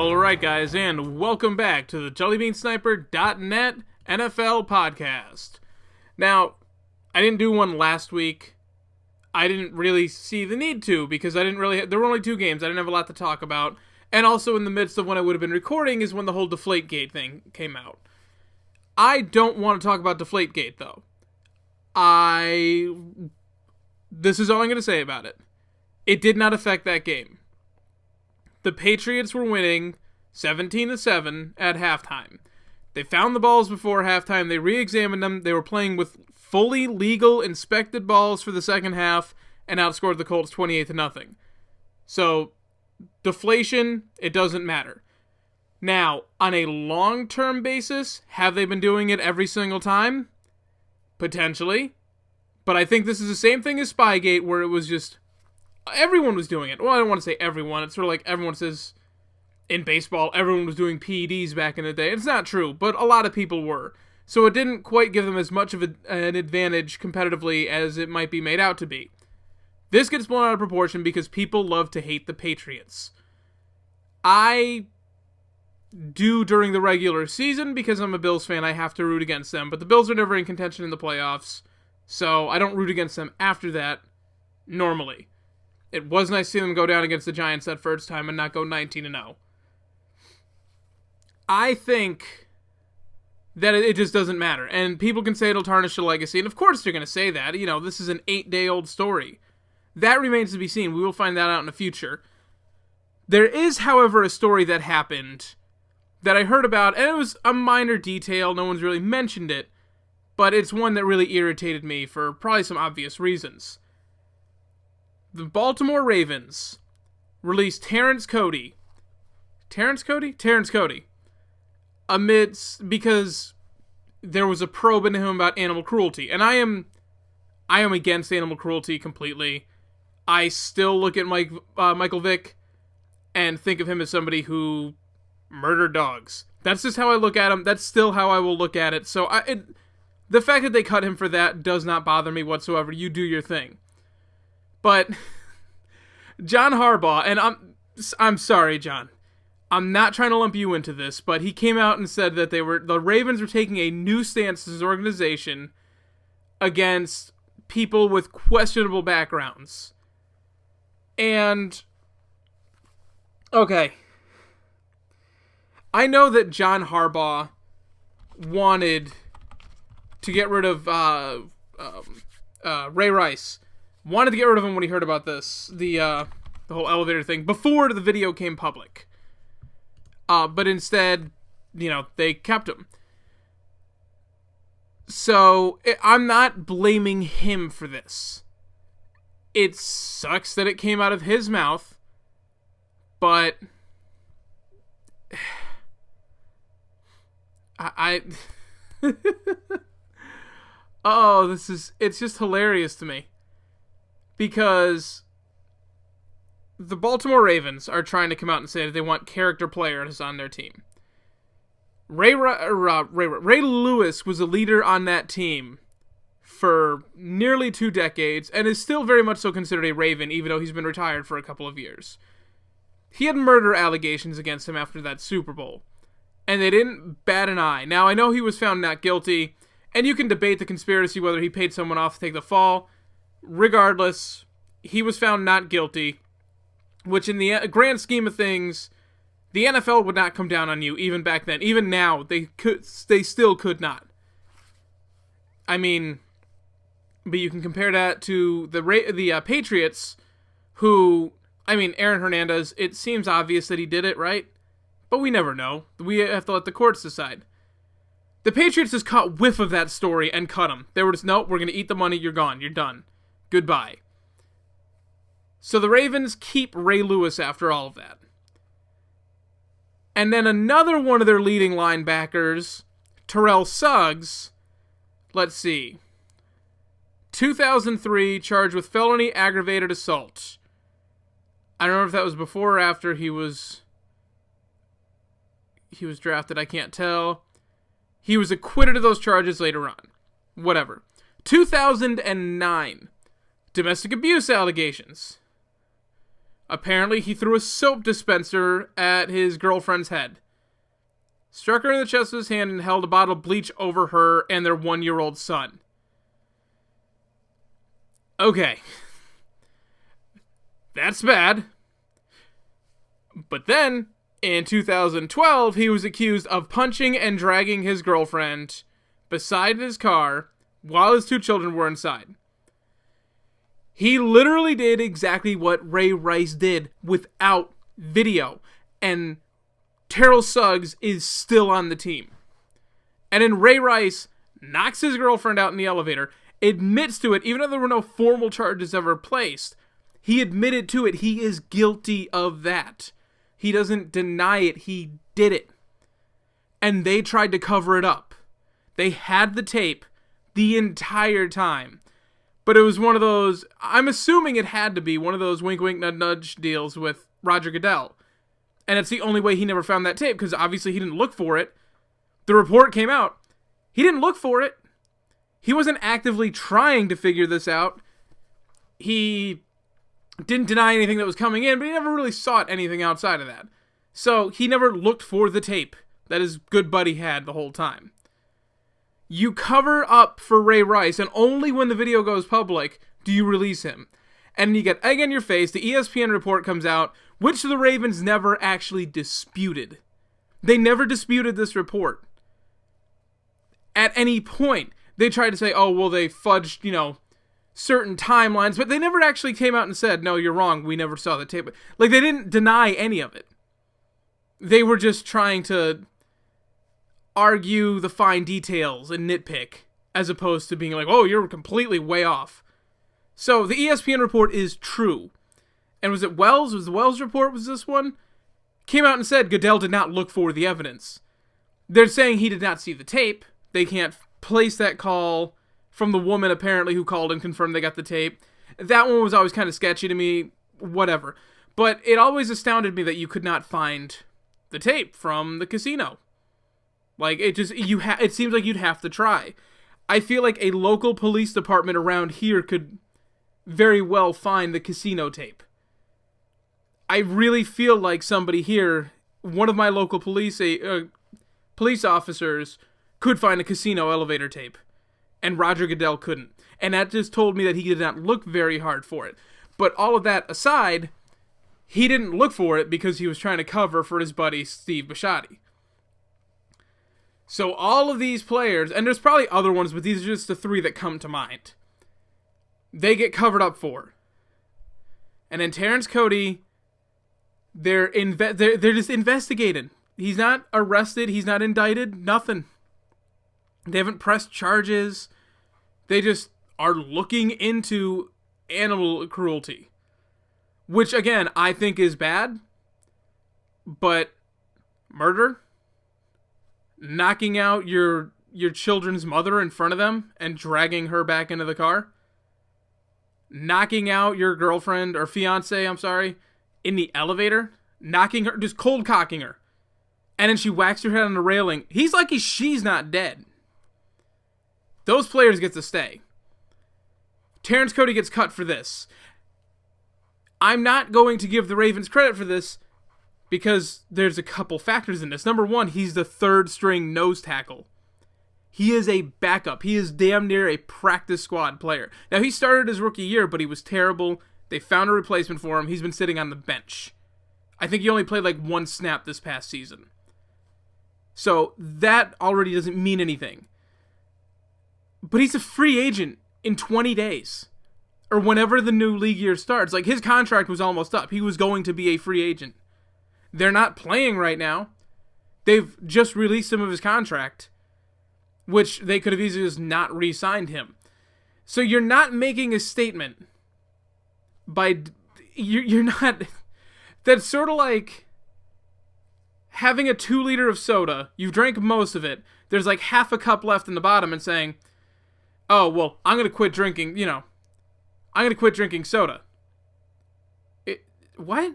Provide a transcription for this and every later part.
Alright guys, and welcome back to the JollyBeanSniper.net NFL podcast. Now, I didn't do one last week. I didn't really see the need to, because there were only 2 games, I didn't have a lot to talk about, and also in the midst of when I would have been recording is when the whole Deflategate thing came out. I don't want to talk about Deflategate, though. This is all I'm going to say about it. It did not affect that game. The Patriots were winning 17-7 at halftime. They found the balls before halftime. They re-examined them. They were playing with fully legal, inspected balls for the second half and outscored the Colts 28-0. So, deflation, it doesn't matter. Now, on a long-term basis, have they been doing it every single time? Potentially. But I think this is the same thing as Spygate, where it was just everyone was doing it. Well, I don't want to say everyone. It's sort of like everyone says in baseball, everyone was doing PEDs back in the day. It's not true, but a lot of people were. So it didn't quite give them as much of an advantage competitively as it might be made out to be. This gets blown out of proportion because people love to hate the Patriots. I do during the regular season because I'm a Bills fan. I have to root against them, but the Bills are never in contention in the playoffs, so I don't root against them after that normally. It was nice to see them go down against the Giants that first time and not go 19-0. I think that it just doesn't matter. And people can say it'll tarnish the legacy, and of course they're going to say that. You know, this is an 8-day-old story. That remains to be seen. We will find that out in the future. There is, however, a story that happened that I heard about, and it was a minor detail. No one's really mentioned it, but it's one that really irritated me for probably some obvious reasons. The Baltimore Ravens released Terrence Cody. Terrence Cody? Terrence Cody. Because there was a probe into him about animal cruelty. And I am against animal cruelty completely. I still look at Michael Vick and think of him as somebody who murdered dogs. That's just how I look at him. That's still how I will look at it. So the fact that they cut him for that does not bother me whatsoever. You do your thing. But John Harbaugh, and I'm sorry, John. I'm not trying to lump you into this, but he came out and said that the Ravens were taking a new stance as an organization against people with questionable backgrounds. And okay, I know that John Harbaugh wanted to get rid of Ray Rice. Wanted to get rid of him when he heard about this, the whole elevator thing, before the video came public. But instead, they kept him. So, I'm not blaming him for this. It sucks that it came out of his mouth, but it's just hilarious to me. Because the Baltimore Ravens are trying to come out and say that they want character players on their team. Ray Lewis was a leader on that team for nearly 2 decades and is still very much so considered a Raven, even though he's been retired for a couple of years. He had murder allegations against him after that Super Bowl, and they didn't bat an eye. Now, I know he was found not guilty, and you can debate the conspiracy whether he paid someone off to take the fall. Regardless, he was found not guilty, which in the grand scheme of things, the NFL would not come down on you even back then. Even now, they still could not. I mean, but you can compare that to the Patriots, who, I mean, Aaron Hernandez, it seems obvious that he did it, right? But we never know. We have to let the courts decide. The Patriots just caught whiff of that story and cut him. They were just, nope, we're going to eat the money, you're gone, you're done. Goodbye. So the Ravens keep Ray Lewis after all of that. And then another one of their leading linebackers, Terrell Suggs, let's see, 2003, charged with felony aggravated assault. I don't know if that was before or after he was drafted, I can't tell. He was acquitted of those charges later on. Whatever. 2009, domestic abuse allegations. Apparently, he threw a soap dispenser at his girlfriend's head. Struck her in the chest with his hand and held a bottle of bleach over her and their 1-year-old son. Okay. That's bad. But then, in 2012, he was accused of punching and dragging his girlfriend beside his car while his 2 children were inside. He literally did exactly what Ray Rice did without video. And Terrell Suggs is still on the team. And then Ray Rice knocks his girlfriend out in the elevator, admits to it, even though there were no formal charges ever placed. He admitted to it. He is guilty of that. He doesn't deny it. He did it. And they tried to cover it up. They had the tape the entire time. But it was one of those, I'm assuming it had to be one of those wink wink nudge nudge deals with Roger Goodell. And it's the only way he never found that tape, because obviously he didn't look for it. The report came out. He didn't look for it. He wasn't actively trying to figure this out. He didn't deny anything that was coming in, but he never really sought anything outside of that. So he never looked for the tape that his good buddy had the whole time. You cover up for Ray Rice, and only when the video goes public do you release him. And you get egg on your face, the ESPN report comes out, which the Ravens never actually disputed. They never disputed this report. At any point, they tried to say, oh, well, they fudged, certain timelines, but they never actually came out and said, no, you're wrong, we never saw the tape. Like, they didn't deny any of it. They were just trying to argue the fine details and nitpick, as opposed to being like, oh, you're completely way off. So, the ESPN report is true. And was it Wells? Was the Wells report, was this one? Came out and said Goodell did not look for the evidence. They're saying he did not see the tape. They can't place that call from the woman, apparently, who called and confirmed they got the tape. That one was always kind of sketchy to me, whatever. But it always astounded me that you could not find the tape from the casino. Like, it seems like you'd have to try. I feel like a local police department around here could very well find the casino tape. I really feel like somebody here, one of my local police officers, could find a casino elevator tape. And Roger Goodell couldn't. And that just told me that he did not look very hard for it. But all of that aside, he didn't look for it because he was trying to cover for his buddy Steve Bisciotti. So all of these players, and there's probably other ones, but these are just the 3 that come to mind. They get covered up for. And then Terrence Cody, they're just investigated. He's not arrested. He's not indicted. Nothing. They haven't pressed charges. They just are looking into animal cruelty. Which, again, I think is bad. But murder? Knocking out your children's mother in front of them and dragging her back into the car? Knocking out your girlfriend, or fiance, in the elevator? Knocking her, just cold cocking her. And then she whacks her head on the railing. He's lucky she's not dead. Those players get to stay. Terrence Cody gets cut for this. I'm not going to give the Ravens credit for this because there's a couple factors in this. Number one, he's the 3rd string nose tackle. He is a backup. He is damn near a practice squad player. Now, he started his rookie year, but he was terrible. They found a replacement for him. He's been sitting on the bench. I think he only played like 1 snap this past season. So that already doesn't mean anything. But he's a free agent in 20 days. Or whenever the new league year starts. Like, his contract was almost up. He was going to be a free agent. They're not playing right now. They've just released him of his contract, which they could have easily just not re-signed him. So you're not making a statement by... You're not... That's sort of like having a 2-liter of soda. You've drank most of it. There's like half a cup left in the bottom and saying, oh, well, I'm going to quit drinking, I'm going to quit drinking soda. What?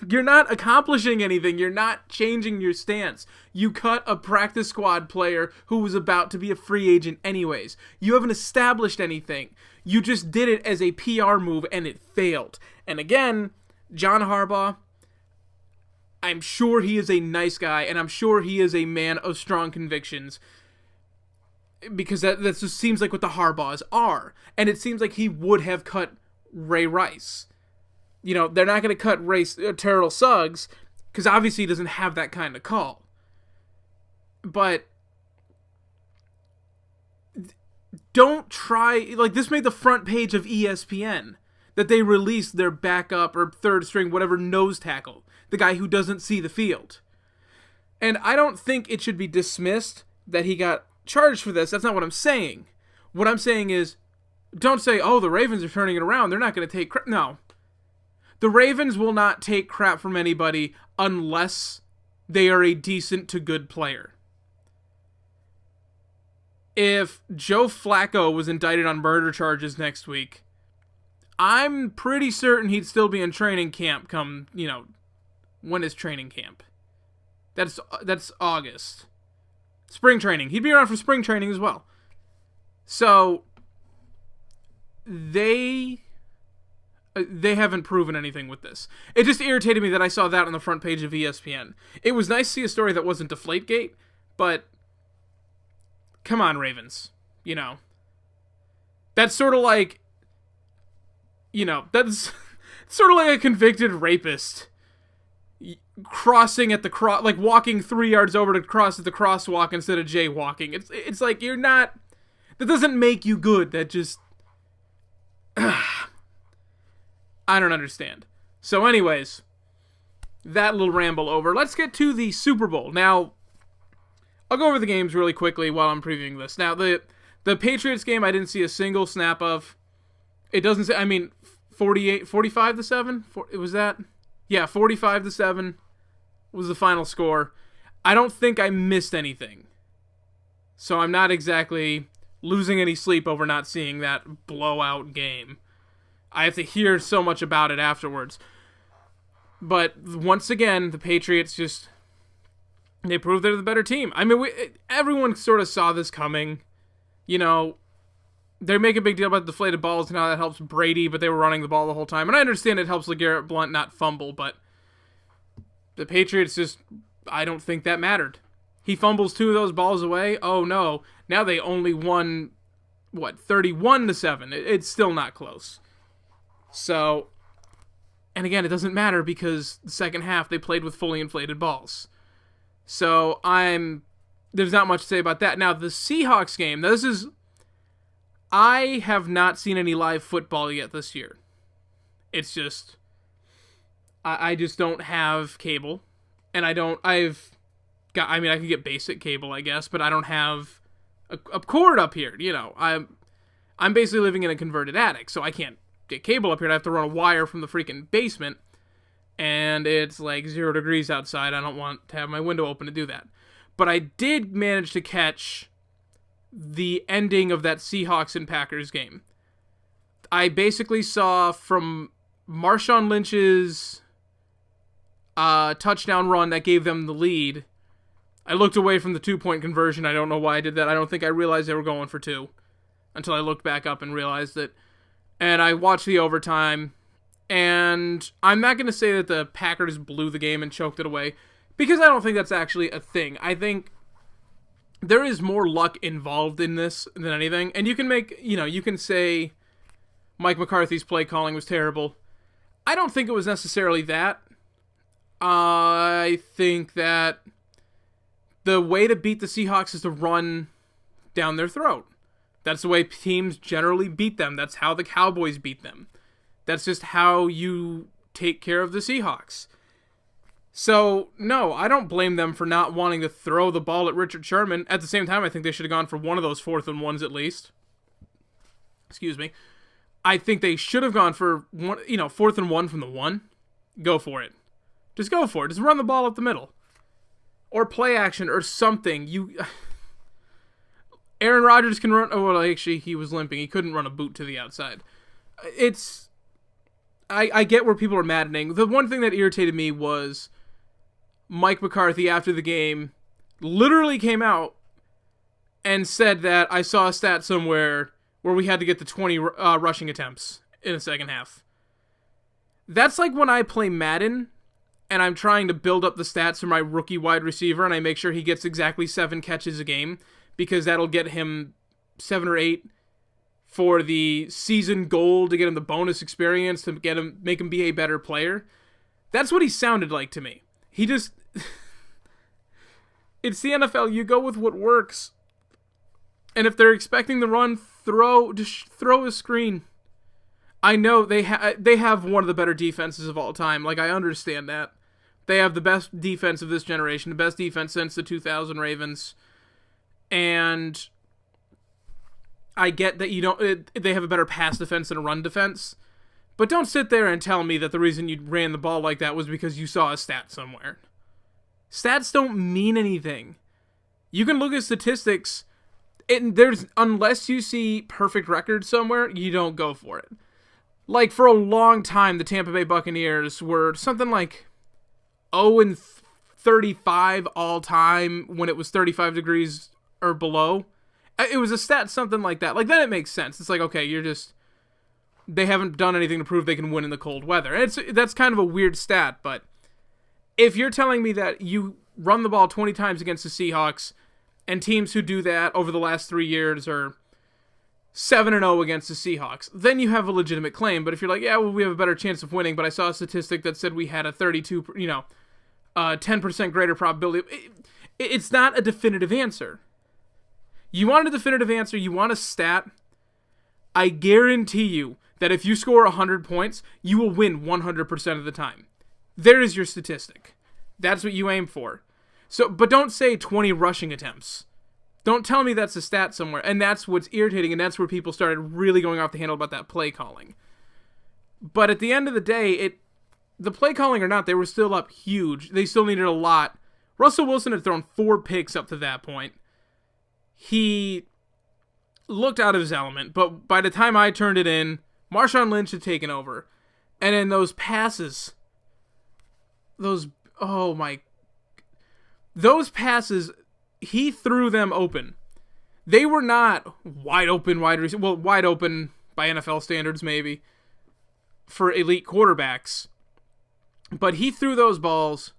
You're not accomplishing anything. You're not changing your stance. You cut a practice squad player who was about to be a free agent anyways. You haven't established anything. You just did it as a PR move and it failed. And again, John Harbaugh, I'm sure he is a nice guy and I'm sure he is a man of strong convictions, because that just seems like what the Harbaughs are. And it seems like he would have cut Ray Rice. You know, they're not going to cut Terrell Suggs, because obviously he doesn't have that kind of call. But don't try, like, this made the front page of ESPN, that they released their backup or third string, whatever, nose tackle, the guy who doesn't see the field. And I don't think it should be dismissed that he got charged for this. That's not what I'm saying. What I'm saying is, don't say, oh, the Ravens are turning it around, they're not going to take crap. No. The Ravens will not take crap from anybody unless they are a decent to good player. If Joe Flacco was indicted on murder charges next week, I'm pretty certain he'd still be in training camp come, when is training camp? That's August. Spring training. He'd be around for spring training as well. So, they haven't proven anything with this. It just irritated me that I saw that on the front page of ESPN. It was nice to see a story that wasn't Deflategate, but come on, Ravens. That's sort of like, that's sort of like a convicted rapist crossing at the cross, like walking 3 yards over to cross at the crosswalk instead of jaywalking. It's like you're not, that doesn't make you good. That just, I don't understand. So anyways, that little ramble over. Let's get to the Super Bowl. Now, I'll go over the games really quickly while I'm previewing this. Now, the Patriots game, I didn't see a single snap of. It doesn't say, 45-7? Was that? Yeah, 45-7 was the final score. I don't think I missed anything. So I'm not exactly losing any sleep over not seeing that blowout game. I have to hear so much about it afterwards. But once again, the Patriots they proved they're the better team. Everyone sort of saw this coming. They make a big deal about deflated balls and how that helps Brady, but they were running the ball the whole time. And I understand it helps LeGarrette Blount not fumble, but the Patriots I don't think that mattered. He fumbles 2 of those balls away. Oh no. Now they only won, 31-7. It's still not close. So, and again, it doesn't matter because the second half they played with fully inflated balls. So there's not much to say about that. Now the Seahawks game, I have not seen any live football yet this year. It's just, I just don't have cable, and I can get basic cable, I guess, but I don't have a cord up here, I'm basically living in a converted attic, so I can't get cable up here. I have to run a wire from the freaking basement, and it's like 0 degrees outside. I don't want to have my window open to do that. But I did manage to catch the ending of that Seahawks and Packers game. I basically saw from Marshawn Lynch's touchdown run that gave them the lead. I looked away from the 2-point conversion. I don't know why I did that. I don't think I realized they were going for 2 until I looked back up and realized it. And I watched the overtime, and I'm not going to say that the Packers blew the game and choked it away, because I don't think that's actually a thing. I think there is more luck involved in this than anything. And you can say Mike McCarthy's play calling was terrible. I don't think it was necessarily that. I think that the way to beat the Seahawks is to run down their throat. That's the way teams generally beat them. That's how the Cowboys beat them. That's just how you take care of the Seahawks. So, no, I don't blame them for not wanting to throw the ball at Richard Sherman. At the same time, I think they should have gone for one of those 4th and 1s at least. Excuse me. I think they should have gone for 4th and 1 from the 1. Go for it. Just go for it. Just run the ball up the middle. Or play action or something. Aaron Rodgers can run. Oh, well, actually, he was limping. He couldn't run a boot to the outside. I get where people are maddening. The one thing that irritated me was Mike McCarthy after the game literally came out and said that I saw a stat somewhere where we had to get to 20 rushing attempts in the second half. That's like when I play Madden and I'm trying to build up the stats for my rookie wide receiver and I make sure he gets exactly 7 catches a game because that'll get him 7 or 8 for the season goal to get him the bonus experience to make him be a better player. That's what he sounded like to me. He just... It's the NFL. You go with what works. And if they're expecting the run, just throw a screen. I know they have one of the better defenses of all time. Like, I understand that. They have the best defense of this generation, the best defense since the 2000 Ravens. And I get that they have a better pass defense than a run defense. But don't sit there and tell me that the reason you ran the ball like that was because you saw a stat somewhere. Stats don't mean anything. You can look at statistics, and unless you see perfect records somewhere, you don't go for it. Like, for a long time, the Tampa Bay Buccaneers were something like 0-35 all time when it was 35 degrees or below. It was a stat something like that. Like, then it makes sense. It's like, okay, they haven't done anything to prove they can win in the cold weather. And that's kind of a weird stat, but if you're telling me that you run the ball 20 times against the Seahawks, and teams who do that over the last 3 years are 7-0 against the Seahawks, then you have a legitimate claim. But if you're like, yeah, well, we have a better chance of winning, but I saw a statistic that said we had a 10% greater probability, it's not a definitive answer. You want a definitive answer, you want a stat, I guarantee you that if you score 100 points, you will win 100% of the time. There is your statistic. That's what you aim for. But don't say 20 rushing attempts. Don't tell me that's a stat somewhere. And that's what's irritating, and that's where people started really going off the handle about that play calling. But at the end of the day, the play calling or not, they were still up huge. They still needed a lot. Russell Wilson had thrown 4 picks up to that point. He looked out of his element, but by the time I turned it in, Marshawn Lynch had taken over. And in those passes, those passes, he threw them open. They were not wide open by NFL standards maybe, for elite quarterbacks. But he threw those balls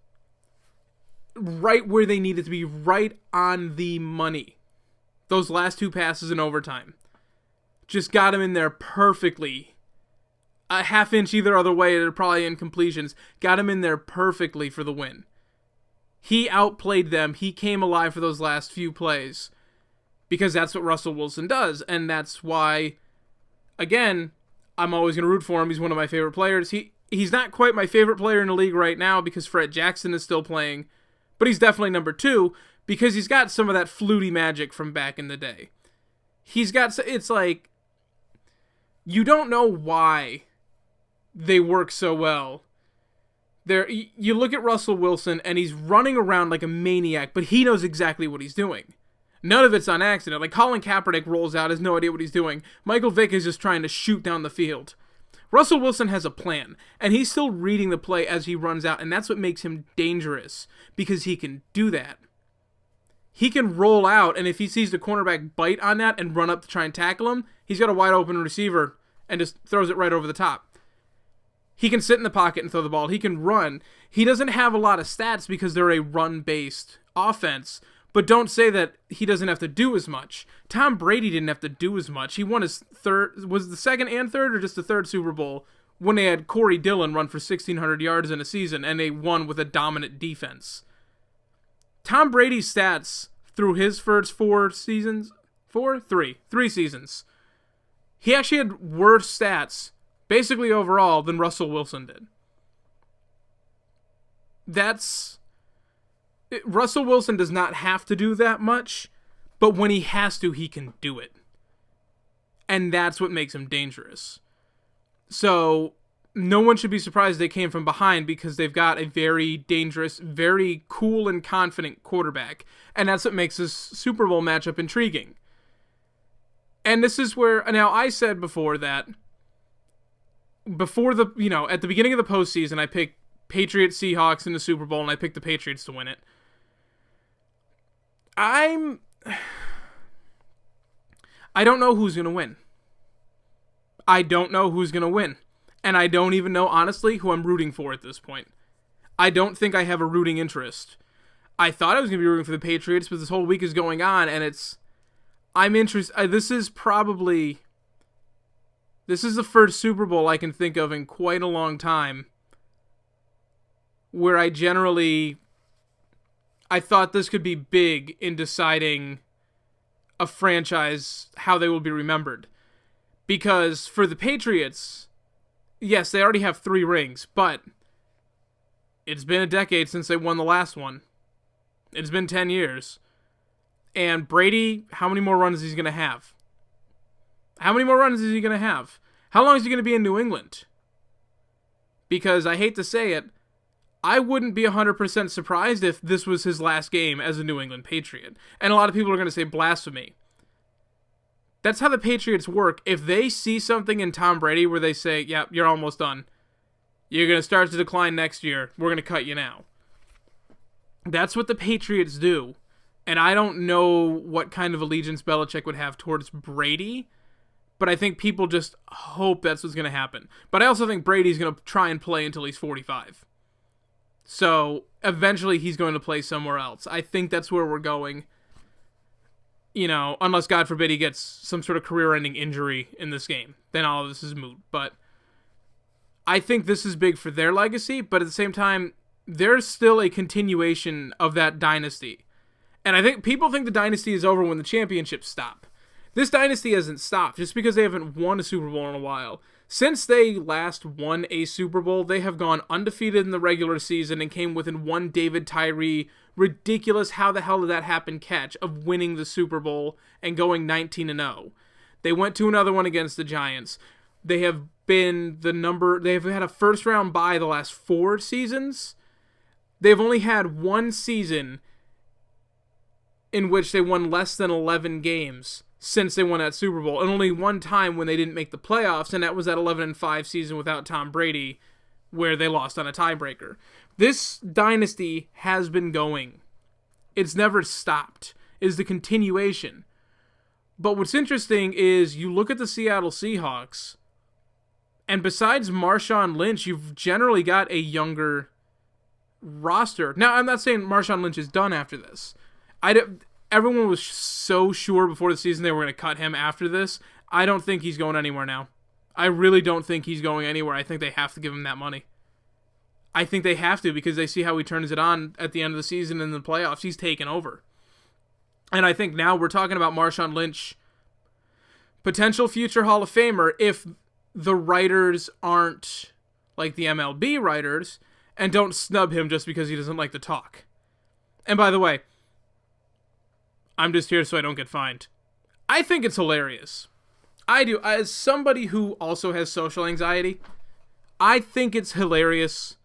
right where they needed to be, right on the money. Those last 2 passes in overtime just got him in there perfectly. A half inch either other way, they're probably incompletions. Got him in there perfectly for the win. He outplayed them. He came alive for those last few plays because that's what Russell Wilson does. And that's why, again, I'm always going to root for him. He's one of my favorite players. He's not quite my favorite player in the league right now because Fred Jackson is still playing, but he's definitely number 2 because he's got some of that fluty magic from back in the day. It's like, you don't know why they work so well. You look at Russell Wilson, and he's running around like a maniac, but he knows exactly what he's doing. None of it's on accident. Like, Colin Kaepernick rolls out, has no idea what he's doing. Michael Vick is just trying to shoot down the field. Russell Wilson has a plan, and he's still reading the play as he runs out, and that's what makes him dangerous, because he can do that. He can roll out, and if he sees the cornerback bite on that and run up to try and tackle him, he's got a wide open receiver and just throws it right over the top. He can sit in the pocket and throw the ball. He can run. He doesn't have a lot of stats because they're a run-based offense, but don't say that he doesn't have to do as much. Tom Brady didn't have to do as much. He won his was the second and third or just the third Super Bowl when they had Corey Dillon run for 1,600 yards in a season, and they won with a dominant defense. Tom Brady's stats through his first 3 seasons, he actually had worse stats, basically overall, than Russell Wilson did. Russell Wilson does not have to do that much, but when he has to, he can do it. And that's what makes him dangerous. So, no one should be surprised they came from behind because they've got a very dangerous, very cool and confident quarterback. And that's what makes this Super Bowl matchup intriguing. And this is where, now I said before that before the, at the beginning of the postseason, I picked Patriots Seahawks in the Super Bowl, and I picked the Patriots to win it. I don't know who's going to win. I don't know who's going to win. And I don't even know, honestly, who I'm rooting for at this point. I don't think I have a rooting interest. I thought I was going to be rooting for the Patriots, but this whole week is going on, and I'm interested. This is the first Super Bowl I can think of in quite a long time where I thought this could be big in deciding a franchise, how they will be remembered. Because for the Patriots, yes, they already have 3 rings, but it's been a decade since they won the last one. It's been 10 years. And Brady, how many more runs is he going to have? How many more runs is he going to have? How long is he going to be in New England? Because I hate to say it, I wouldn't be 100% surprised if this was his last game as a New England Patriot. And a lot of people are going to say blasphemy. That's how the Patriots work. If they see something in Tom Brady where they say, yeah, you're almost done. You're going to start to decline next year. We're going to cut you now. That's what the Patriots do. And I don't know what kind of allegiance Belichick would have towards Brady, but I think people just hope that's what's going to happen. But I also think Brady's going to try and play until he's 45. So eventually he's going to play somewhere else. I think that's where we're going. Unless, God forbid, he gets some sort of career-ending injury in this game. Then all of this is moot. But I think this is big for their legacy, but at the same time, there's still a continuation of that dynasty. And I think people think the dynasty is over when the championships stop. This dynasty hasn't stopped just because they haven't won a Super Bowl in a while. Since they last won a Super Bowl, they have gone undefeated in the regular season and came within one David Tyree ridiculous how the hell did that happen catch of winning the Super Bowl and going 19-0. They went to another one against the Giants. They have been they've had a first round bye the last 4 seasons. They've only had one season in which they won less than 11 games since they won that Super Bowl, and only one time when they didn't make the playoffs, and that was that 11-5 season without Tom Brady, where they lost on a tiebreaker. This dynasty has been going. It's never stopped. It's the continuation. But what's interesting is you look at the Seattle Seahawks, and besides Marshawn Lynch, you've generally got a younger roster. Now, I'm not saying Marshawn Lynch is done after this. Everyone was so sure before the season they were going to cut him after this. I don't think he's going anywhere now. I really don't think he's going anywhere. I think they have to give him that money. I think they have to because they see how he turns it on at the end of the season in the playoffs. He's taken over. And I think now we're talking about Marshawn Lynch, potential future Hall of Famer, if the writers aren't like the MLB writers and don't snub him just because he doesn't like to talk. And by the way, I'm just here so I don't get fined. I think it's hilarious. I do. As somebody who also has social anxiety, I think it's hilarious.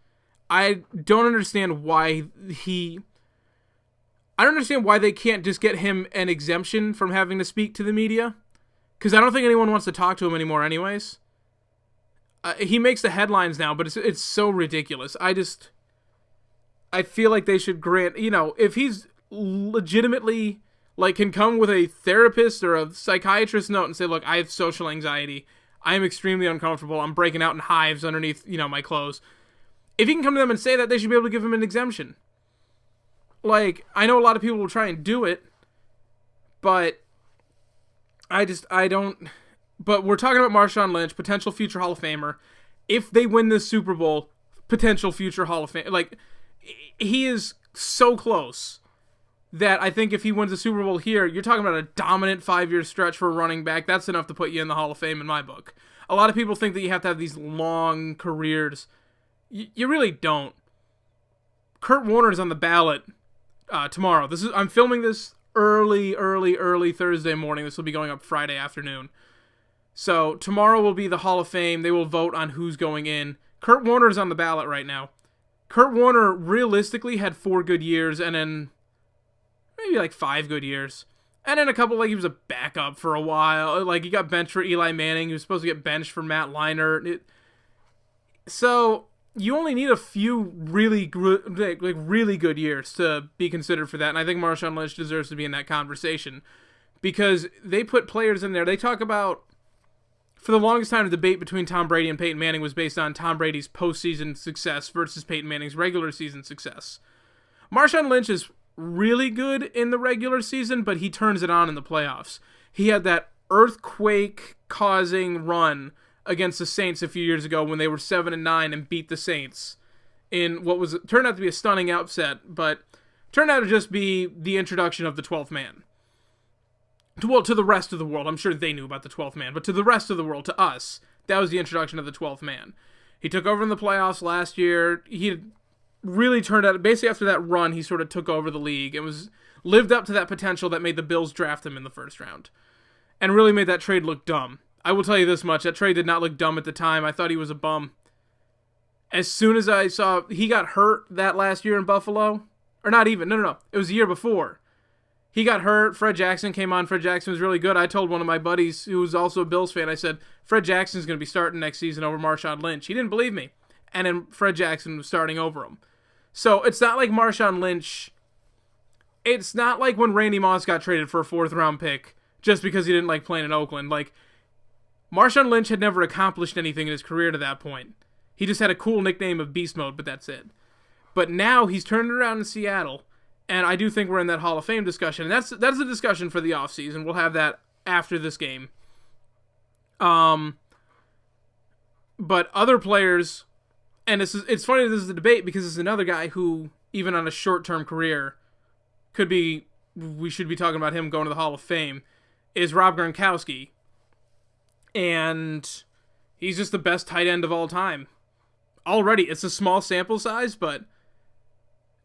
I don't understand why I don't understand why they can't just get him an exemption from having to speak to the media. Because I don't think anyone wants to talk to him anymore anyways. He makes the headlines now, but it's so ridiculous. I feel like they should grant, if he's legitimately, can come with a therapist or a psychiatrist note and say, look, I have social anxiety. I am extremely uncomfortable. I'm breaking out in hives underneath, my clothes. If he can come to them and say that, they should be able to give him an exemption. I know a lot of people will try and do it, but but we're talking about Marshawn Lynch, potential future Hall of Famer. If they win this Super Bowl, potential future Hall of Fame. He is so close that I think if he wins the Super Bowl here, you're talking about a dominant 5-year stretch for a running back. That's enough to put you in the Hall of Fame in my book. A lot of people think that you have to have these long careers. You really don't. Kurt Warner is on the ballot tomorrow. I'm filming this early Thursday morning. This will be going up Friday afternoon. So tomorrow will be the Hall of Fame. They will vote on who's going in. Kurt Warner is on the ballot right now. Kurt Warner realistically had 4 good years and then maybe 5 good years. And then a couple, he was a backup for a while. He got benched for Eli Manning. He was supposed to get benched for Matt Leinart. So you only need a few really good, really good years to be considered for that, and I think Marshawn Lynch deserves to be in that conversation because they put players in there. They talk about, for the longest time, the debate between Tom Brady and Peyton Manning was based on Tom Brady's postseason success versus Peyton Manning's regular season success. Marshawn Lynch is really good in the regular season, but he turns it on in the playoffs. He had that earthquake-causing run against the Saints a few years ago when they were 7-9 and beat the Saints in what was turned out to be a stunning upset, but turned out to just be the introduction of the 12th man. To the rest of the world. I'm sure they knew about the 12th man, but to the rest of the world, to us, that was the introduction of the 12th man. He took over in the playoffs last year. He really turned out, basically after that run, he sort of took over the league. It was lived up to that potential that made the Bills draft him in the first round and really made that trade look dumb. I will tell you this much, that trade did not look dumb at the time. I thought he was a bum. As soon as I saw he got hurt that last year in Buffalo, or not even, no, it was the year before. He got hurt, Fred Jackson came on, Fred Jackson was really good. I told one of my buddies who was also a Bills fan, I said, Fred Jackson's going to be starting next season over Marshawn Lynch. He didn't believe me, and then Fred Jackson was starting over him. So it's not like Marshawn Lynch, it's not like when Randy Moss got traded for a 4th round pick just because he didn't like playing in Oakland. Like, Marshawn Lynch had never accomplished anything in his career to that point. He just had a cool nickname of Beast Mode, but that's it. But now he's turned around in Seattle, and I do think we're in that Hall of Fame discussion. And that's a discussion for the offseason. We'll have that after this game. But other players, and it's funny this is a debate because it's another guy who, even on a short-term career, we should be talking about him going to the Hall of Fame, is Rob Gronkowski. And he's just the best tight end of all time. Already, it's a small sample size, but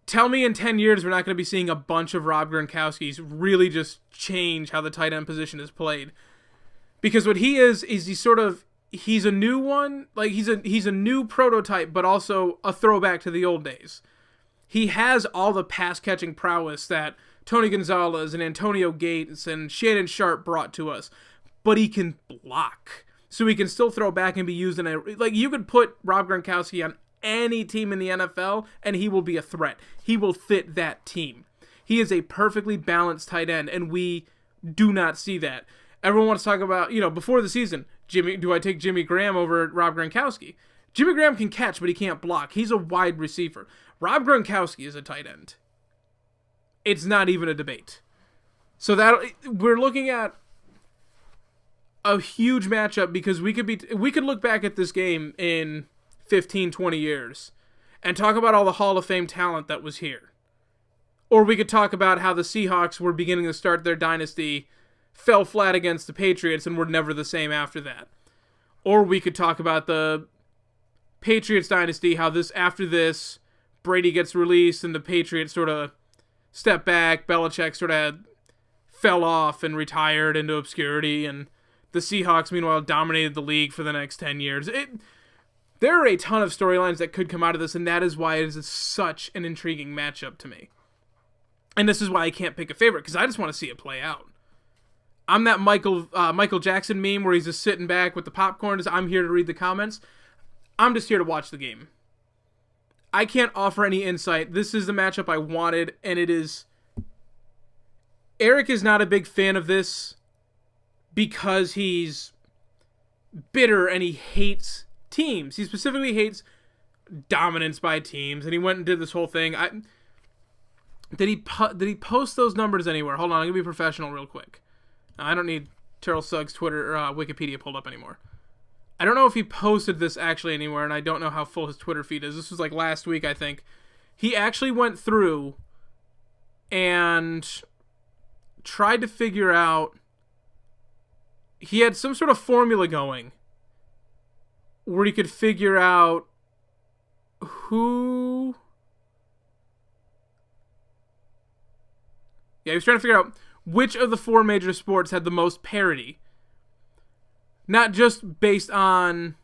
tell me in 10 years we're not going to be seeing a bunch of Rob Gronkowskis really just change how the tight end position is played. Because what he is he's a new one, like he's a new prototype, but also a throwback to the old days. He has all the pass-catching prowess that Tony Gonzalez and Antonio Gates and Shannon Sharp brought to us. But he can block. So he can still throw back and be used in you could put Rob Gronkowski on any team in the NFL and he will be a threat. He will fit that team. He is a perfectly balanced tight end, and we do not see that. Everyone wants to talk about, before the season, do I take Jimmy Graham over Rob Gronkowski? Jimmy Graham can catch, but he can't block. He's a wide receiver. Rob Gronkowski is a tight end. It's not even a debate. So that we're looking at a huge matchup because we could look back at this game in 15, 20 years and talk about all the Hall of Fame talent that was here. Or we could talk about how the Seahawks were beginning to start their dynasty, fell flat against the Patriots, and were never the same after that. Or we could talk about the Patriots dynasty, how after this, Brady gets released and the Patriots sort of step back, Belichick sort of fell off and retired into obscurity, and the Seahawks, meanwhile, dominated the league for the next 10 years. There are a ton of storylines that could come out of this, and that is why it is such an intriguing matchup to me. And this is why I can't pick a favorite, because I just want to see it play out. I'm that Michael Jackson meme where he's just sitting back with the popcorn. I'm here to read the comments. I'm just here to watch the game. I can't offer any insight. This is the matchup I wanted, and it is... Eric is not a big fan of this because he's bitter and he hates teams. He specifically hates dominance by teams, and he went and did this whole thing. Did he post those numbers anywhere? Hold on, I'm going to be professional real quick. I don't need Terrell Suggs' Twitter or Wikipedia pulled up anymore. I don't know if he posted this actually anywhere, and I don't know how full his Twitter feed is. This was like last week, I think. He actually went through and tried to figure out... He had some sort of formula going where he could figure out who... Yeah, he was trying to figure out which of the 4 major sports had the most parity. Not just based on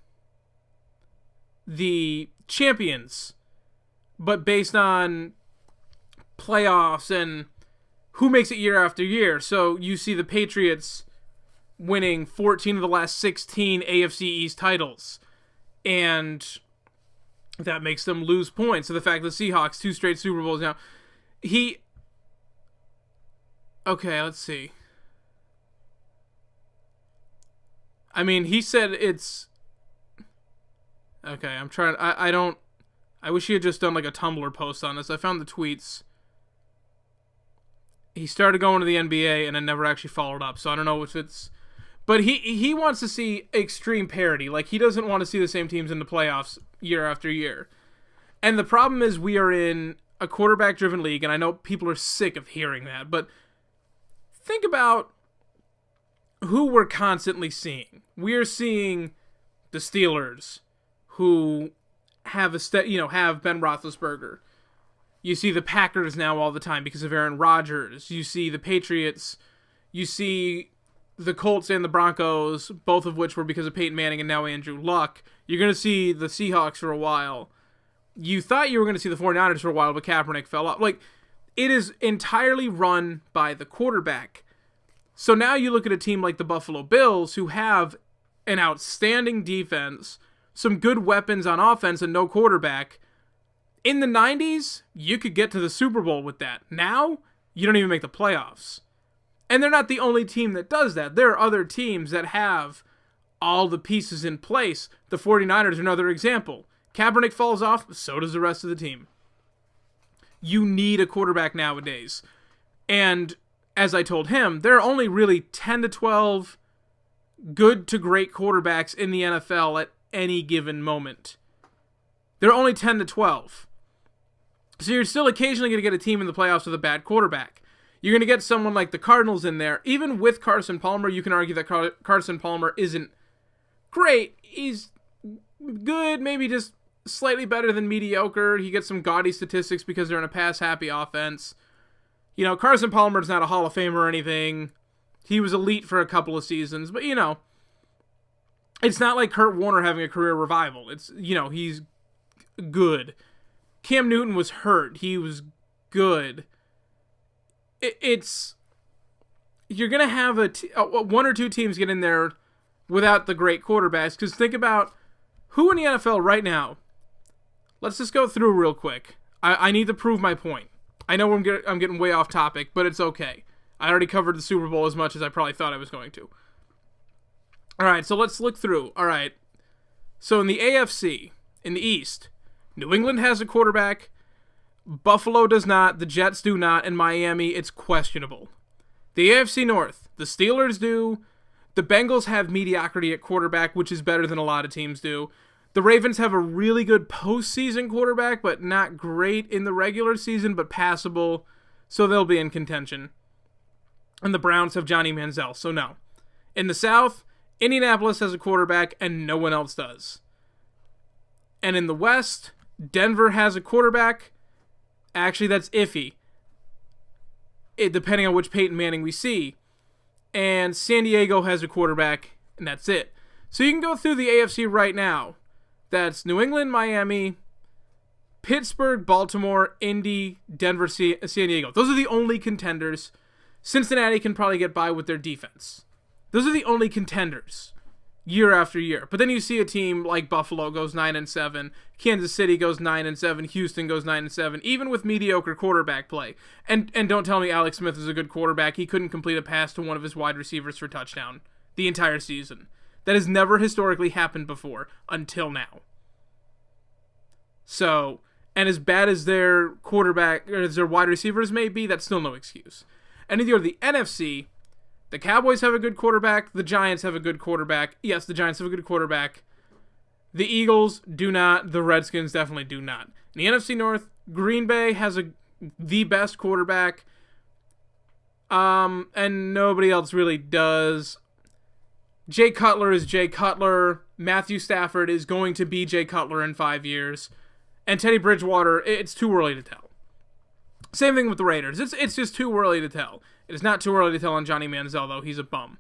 the champions, but based on playoffs and who makes it year after year. So you see the Patriots winning 14 of the last 16 AFC East titles. And That makes them lose points. So the fact that the Seahawks, 2 straight Super Bowls now, okay, let's see. I mean, he said it's... Okay, I'm trying... I wish he had just done like a Tumblr post on this. I found the tweets. He started going to the NBA and then never actually followed up, so I don't know if it's... But he wants to see extreme parity. Like, he doesn't want to see the same teams in the playoffs year after year. And the problem is we are in a quarterback-driven league, and I know people are sick of hearing that, but think about who we're constantly seeing. We are seeing the Steelers, who have have Ben Roethlisberger. You see the Packers now all the time because of Aaron Rodgers. You see the Patriots. You see the Colts and the Broncos, both of which were because of Peyton Manning and now Andrew Luck. You're going to see the Seahawks for a while. You thought you were going to see the 49ers for a while, but Kaepernick fell off. Like, it is entirely run by the quarterback. So now you look at a team like the Buffalo Bills, who have an outstanding defense, some good weapons on offense, and no quarterback. In the 90s, you could get to the Super Bowl with that. Now, you don't even make the playoffs. And they're not the only team that does that. There are other teams that have all the pieces in place. The 49ers are another example. Kaepernick falls off, so does the rest of the team. You need a quarterback nowadays. And as I told him, there are only really 10 to 12 good to great quarterbacks in the NFL at any given moment. There are only 10 to 12. So you're still occasionally going to get a team in the playoffs with a bad quarterback. You're going to get someone like the Cardinals in there. Even with Carson Palmer, you can argue that Carson Palmer isn't great. He's good, maybe just slightly better than mediocre. He gets some gaudy statistics because they're in a pass-happy offense. You know, Carson Palmer's not a Hall of Famer or anything. He was elite for a couple of seasons, but, you know, it's not like Kurt Warner having a career revival. It's, you know, he's good. Cam Newton was hurt. He was good. You're going to have one or two teams get in there without the great quarterbacks, because think about who in the NFL right now. Let's just go through real quick. I need to prove my point. I know I'm getting way off topic, but it's okay. I already covered the Super Bowl as much as I probably thought I was going to. All right, so let's look through. All right, so in the AFC, in the East, New England has a quarterback. Buffalo does not, the Jets do not, and Miami, it's questionable. The AFC North, the Steelers do, the Bengals have mediocrity at quarterback, which is better than a lot of teams do. The Ravens have a really good postseason quarterback, but not great in the regular season, but passable, so they'll be in contention. And the Browns have Johnny Manziel, so no. In the South, Indianapolis has a quarterback, and no one else does. And in the West, Denver has a quarterback. Actually, that's iffy, depending on which Peyton Manning we see. And San Diego has a quarterback, and that's it. So you can go through the AFC right now. That's New England, Miami, Pittsburgh, Baltimore, Indy, Denver, San Diego. Those are the only contenders. Cincinnati can probably get by with their defense. Those are the only contenders year after year. But then you see a team like Buffalo goes 9-7, Kansas City goes 9-7, Houston goes 9-7, even with mediocre quarterback play. And don't tell me Alex Smith is a good quarterback. He couldn't complete a pass to one of his wide receivers for touchdown the entire season. That has never historically happened before until now. So, and as bad as their quarterback or as their wide receivers may be, that's still no excuse. And if you go to the NFC, the Cowboys have a good quarterback. The Giants have a good quarterback. Yes, the Giants have a good quarterback. The Eagles do not. The Redskins definitely do not. In the NFC North, Green Bay has the best quarterback. And nobody else really does. Jay Cutler is Jay Cutler. Matthew Stafford is going to be Jay Cutler in 5 years. And Teddy Bridgewater, it's too early to tell. Same thing with the Raiders. It's just too early to tell. It is not too early to tell on Johnny Manziel, though. He's a bum.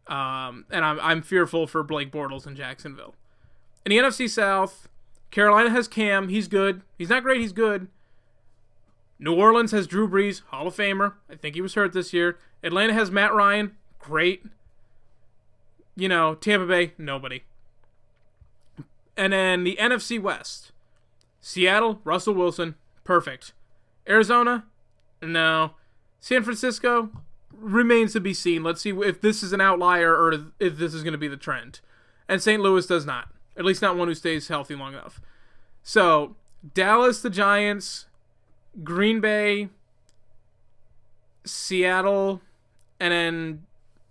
And I'm fearful for Blake Bortles in Jacksonville. In the NFC South, Carolina has Cam. He's good. He's not great. He's good. New Orleans has Drew Brees, Hall of Famer. I think he was hurt this year. Atlanta has Matt Ryan. Great. You know, Tampa Bay, nobody. And then the NFC West. Seattle, Russell Wilson, perfect. Arizona, no. San Francisco, remains to be seen. Let's see if this is an outlier or if this is going to be the trend. And St. Louis does not. At least not one who stays healthy long enough. So, Dallas, the Giants, Green Bay, Seattle, and then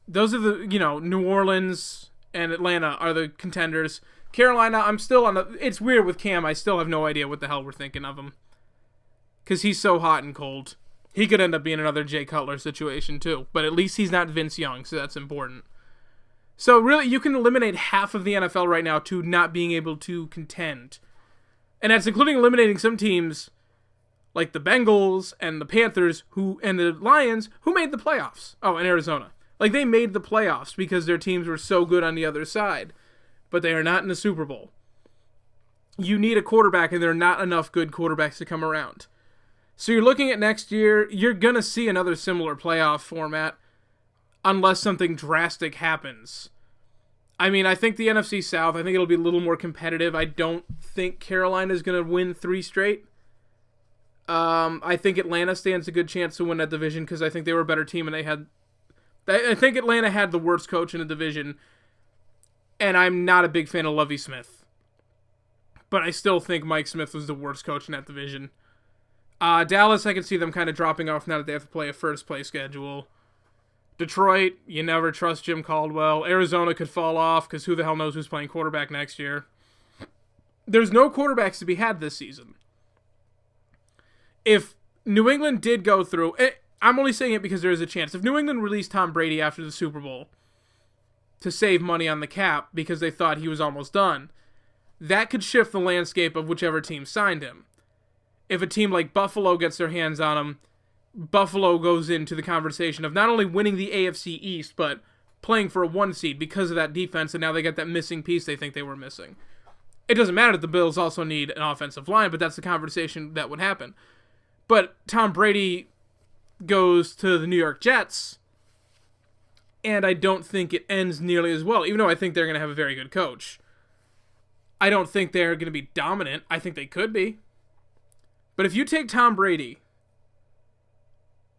those are the, New Orleans and Atlanta are the contenders. Carolina, I'm still on the... It's weird with Cam. I still have no idea what the hell we're thinking of him. Because he's so hot and cold. He could end up being another Jay Cutler situation, too. But at least he's not Vince Young, so that's important. So, really, you can eliminate half of the NFL right now to not being able to contend. And that's including eliminating some teams like the Bengals and the Panthers and the Lions who made the playoffs. Oh, and Arizona. Like, they made the playoffs because their teams were so good on the other side. But they are not in the Super Bowl. You need a quarterback, and there are not enough good quarterbacks to come around. So you're looking at next year, you're going to see another similar playoff format unless something drastic happens. I mean, I think the NFC South, I think it'll be a little more competitive. I don't think Carolina is going to win 3 straight. I think Atlanta stands a good chance to win that division because I think they were a better team and I think Atlanta had the worst coach in the division, and I'm not a big fan of Lovie Smith. But I still think Mike Smith was the worst coach in that division. Dallas, I can see them kind of dropping off now that they have to play a first-place schedule. Detroit, you never trust Jim Caldwell. Arizona could fall off because who the hell knows who's playing quarterback next year. There's no quarterbacks to be had this season. If New England did go through... I'm only saying it because there is a chance. If New England released Tom Brady after the Super Bowl to save money on the cap because they thought he was almost done, that could shift the landscape of whichever team signed him. If a team like Buffalo gets their hands on him, Buffalo goes into the conversation of not only winning the AFC East, but playing for a 1 seed because of that defense, and now they got that missing piece they think they were missing. It doesn't matter that the Bills also need an offensive line, but that's the conversation that would happen. But Tom Brady goes to the New York Jets, and I don't think it ends nearly as well, even though I think they're going to have a very good coach. I don't think they're going to be dominant. I think they could be. But if you take Tom Brady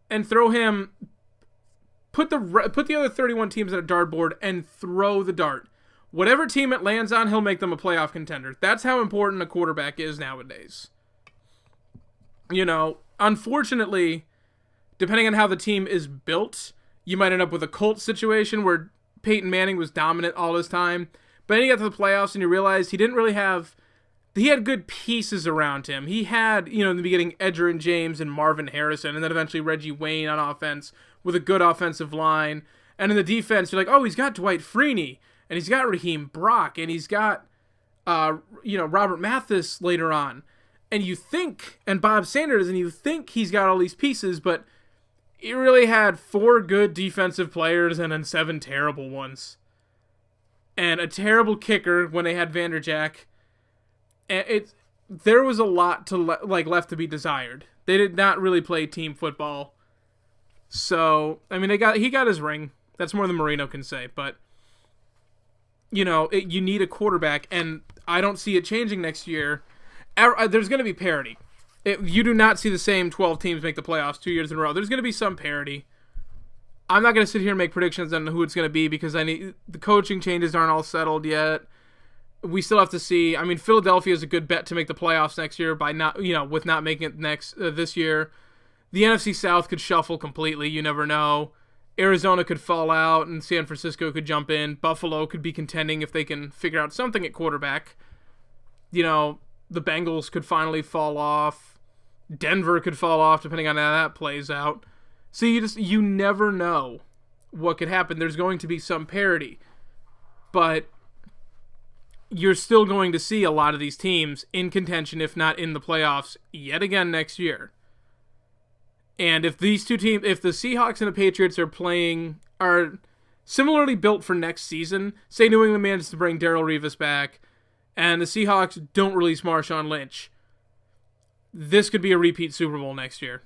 and throw him, put the other 31 teams at a dartboard and throw the dart, whatever team it lands on, he'll make them a playoff contender. That's how important a quarterback is nowadays. Unfortunately, depending on how the team is built, you might end up with a Colts situation where Peyton Manning was dominant all his time, but then you got to the playoffs and you realize he didn't really have... He had good pieces around him. He had, in the beginning, Edgerrin James and Marvin Harrison, and then eventually Reggie Wayne on offense with a good offensive line. And in the defense, you're like, oh, he's got Dwight Freeney, and he's got Raheem Brock, and he's got, Robert Mathis later on. And you think, and Bob Sanders, and you think he's got all these pieces, but he really had 4 good defensive players and then 7 terrible ones. And a terrible kicker when they had Vanderjack. And there was a lot to left to be desired. They did not really play team football. So, I mean, he got his ring. That's more than Marino can say. But, you need a quarterback, and I don't see it changing next year. There's going to be parity. You do not see the same 12 teams make the playoffs 2 years in a row. There's going to be some parity. I'm not going to sit here and make predictions on who it's going to be because the coaching changes aren't all settled yet. We still have to see. I mean, Philadelphia is a good bet to make the playoffs next year by with not making it this year. The NFC South could shuffle completely. You never know. Arizona could fall out, and San Francisco could jump in. Buffalo could be contending if they can figure out something at quarterback. The Bengals could finally fall off. Denver could fall off, depending on how that plays out. So you never know what could happen. There's going to be some parity, but you're still going to see a lot of these teams in contention, if not in the playoffs, yet again next year. And if these two teams, if the Seahawks and the Patriots are similarly built for next season, say New England manages to bring Darrelle Revis back, and the Seahawks don't release Marshawn Lynch, this could be a repeat Super Bowl next year.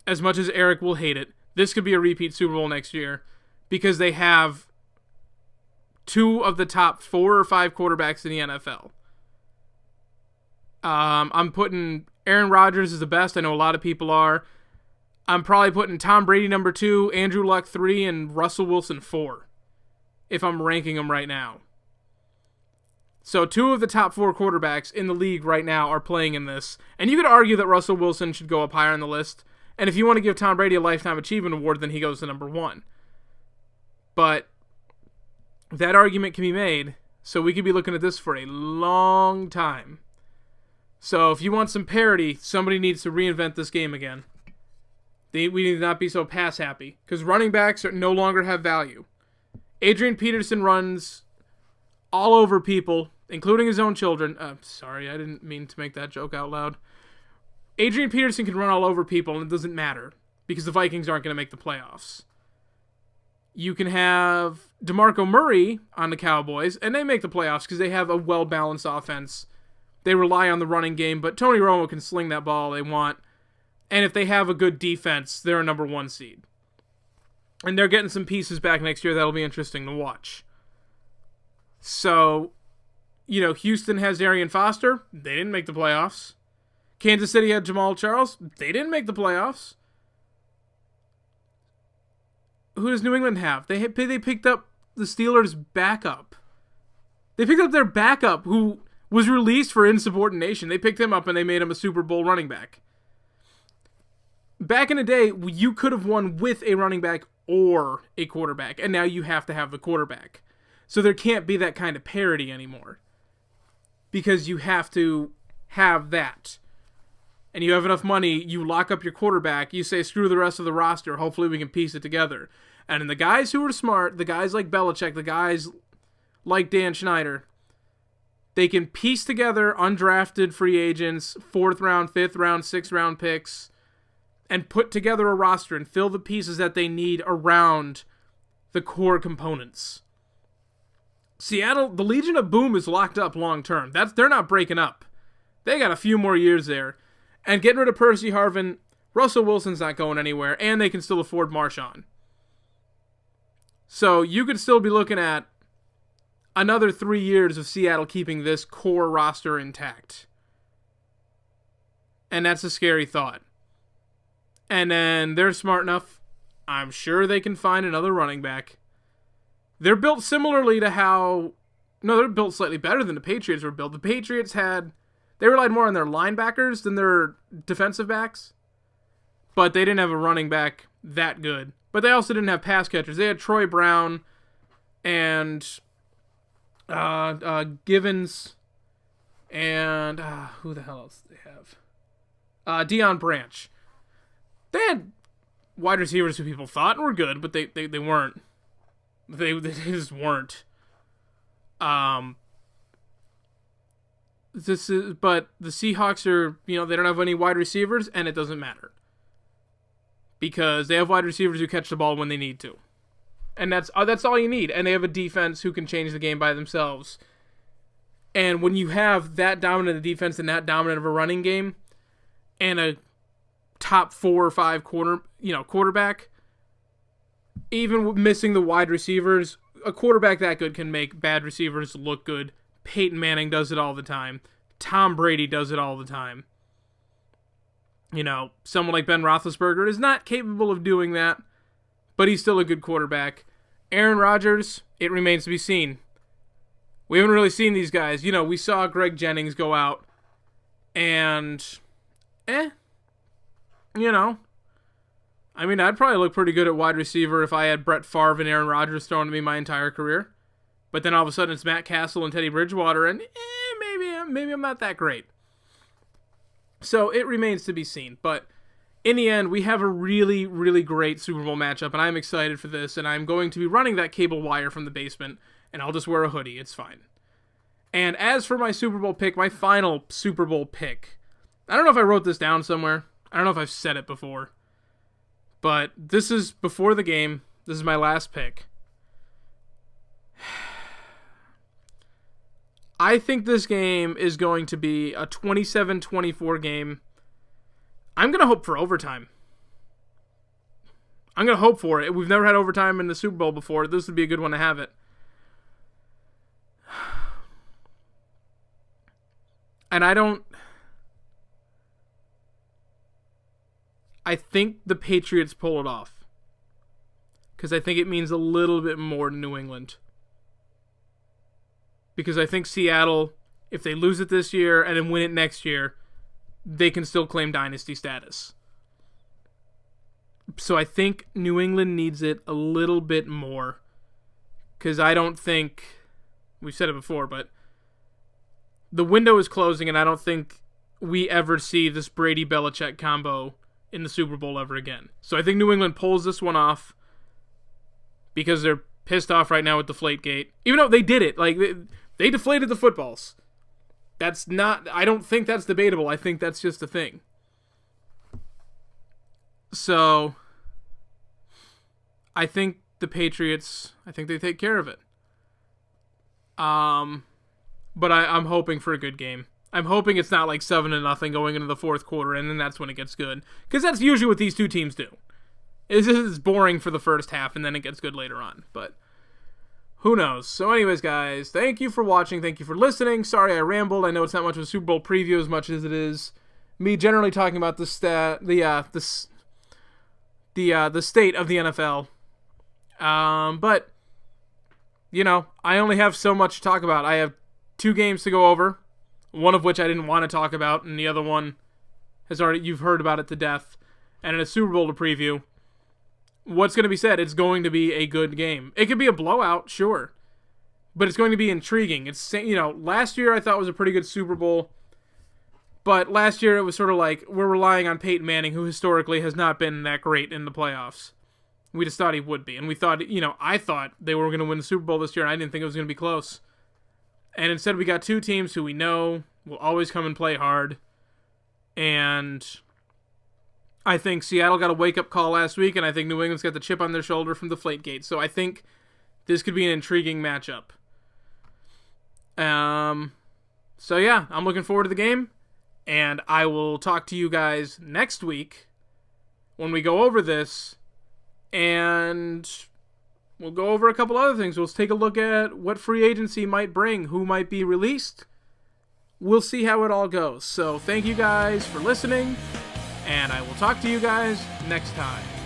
As much as Eric will hate it, this could be a repeat Super Bowl next year because they have 2 of the top 4 or 5 quarterbacks in the NFL. I'm putting Aaron Rodgers as the best. I know a lot of people are. I'm probably putting Tom Brady number 2, Andrew Luck 3, and Russell Wilson 4, if I'm ranking them right now. So 2 of the top 4 quarterbacks in the league right now are playing in this. And you could argue that Russell Wilson should go up higher on the list. And if you want to give Tom Brady a Lifetime Achievement Award, then he goes to number 1. But that argument can be made, so we could be looking at this for a long time. So if you want some parity, somebody needs to reinvent this game again. We need to not be so pass happy, because running backs no longer have value. Adrian Peterson runs all over people, including his own children. Sorry, I didn't mean to make that joke out loud. Adrian Peterson can run all over people, and it doesn't matter, because the Vikings aren't going to make the playoffs. You can have DeMarco Murray on the Cowboys, and they make the playoffs because they have a well-balanced offense. They rely on the running game, but Tony Romo can sling that ball they want. And if they have a good defense, they're a number 1 seed. And they're getting some pieces back next year that'll be interesting to watch. So, Houston has Arian Foster. They didn't make the playoffs. Kansas City had Jamal Charles. They didn't make the playoffs. Who does New England have? They picked up the Steelers' backup. They picked up their backup, who was released for insubordination. They picked him up and they made him a Super Bowl running back. Back in the day, you could have won with a running back or a quarterback, and now you have to have the quarterback. So there can't be that kind of parity anymore, because you have to have that. And you have enough money, you lock up your quarterback, you say, screw the rest of the roster, hopefully we can piece it together. And then the guys who are smart, the guys like Belichick, the guys like Dan Schneider, they can piece together undrafted free agents, 4th round, 5th round, 6th round picks, and put together a roster and fill the pieces that they need around the core components. Seattle, the Legion of Boom is locked up long term. They're not breaking up. They got a few more years there. And getting rid of Percy Harvin, Russell Wilson's not going anywhere, and they can still afford Marshawn. So you could still be looking at another 3 years of Seattle keeping this core roster intact. And that's a scary thought. And then they're smart enough, I'm sure they can find another running back. They're built similarly to how... No, they're built slightly better than the Patriots were built. The Patriots they relied more on their linebackers than their defensive backs. But they didn't have a running back that good. But they also didn't have pass catchers. They had Troy Brown and Givens and who the hell else did they have? Deion Branch. They had wide receivers who people thought were good, but they weren't. They just weren't. But the Seahawks are, they don't have any wide receivers, and it doesn't matter. Because they have wide receivers who catch the ball when they need to. And that's all you need. And they have a defense who can change the game by themselves. And when you have that dominant a defense and that dominant of a running game, and a top 4 or 5 quarterback, even missing the wide receivers, a quarterback that good can make bad receivers look good. Peyton Manning does it all the time. Tom Brady does it all the time. Someone like Ben Roethlisberger is not capable of doing that, but he's still a good quarterback. Aaron Rodgers, it remains to be seen. We haven't really seen these guys. We saw Greg Jennings go out, and I'd probably look pretty good at wide receiver if I had Brett Favre and Aaron Rodgers thrown to me my entire career. But then all of a sudden it's Matt Castle and Teddy Bridgewater, and maybe I'm not that great. So it remains to be seen. But in the end, we have a really, really great Super Bowl matchup, and I'm excited for this, and I'm going to be running that cable wire from the basement, and I'll just wear a hoodie. It's fine. And as for my Super Bowl pick, my final Super Bowl pick, I don't know if I wrote this down somewhere. I don't know if I've said it before. But this is before the game. This is my last pick. I think this game is going to be a 27-24 game. I'm going to hope for overtime. I'm going to hope for it. We've never had overtime in the Super Bowl before. This would be a good one to have it. And I don't... I think the Patriots pull it off. Because I think it means a little bit more to New England. Because I think Seattle, if they lose it this year and then win it next year, they can still claim dynasty status. So I think New England needs it a little bit more. Because I don't think, we've said it before, but the window is closing, and I don't think we ever see this Brady-Belichick combo in the Super Bowl ever again. So I think New England pulls this one off because they're pissed off right now with Deflategate. Even though they did it. Like, they deflated the footballs. That's not, I don't think that's debatable. I think that's just a thing. So, I think the Patriots, I think they take care of it. But I'm hoping for a good game. I'm hoping it's not like 7-0 going into the fourth quarter, and then that's when it gets good. Because that's usually what these two teams do. It's boring for the first half, and then it gets good later on. But who knows? So anyways, guys, thank you for watching. Thank you for listening. Sorry I rambled. I know it's not much of a Super Bowl preview as much as it is me generally talking about the state of the NFL. But, you know, I only have so much to talk about. I have 2 games to go over, one of which I didn't want to talk about, and the other one you've heard about it to death, and in a Super Bowl to preview. What's going to be said? It's going to be a good game. It could be a blowout, sure, but it's going to be intriguing. It's, you know, last year I thought was a pretty good Super Bowl, but last year it was sort of like we're relying on Peyton Manning, who historically has not been that great in the playoffs. We just thought he would be, and we thought, you know, I thought they were going to win the Super Bowl this year, and I didn't think it was going to be close. And instead we got 2 teams who we know will always come and play hard, and I think Seattle got a wake-up call last week, and I think New England's got the chip on their shoulder from Deflategate. So I think this could be an intriguing matchup. So yeah, I'm looking forward to the game, and I will talk to you guys next week when we go over this, and we'll go over a couple other things. We'll take a look at what free agency might bring, who might be released. We'll see how it all goes. So thank you guys for listening, and I will talk to you guys next time.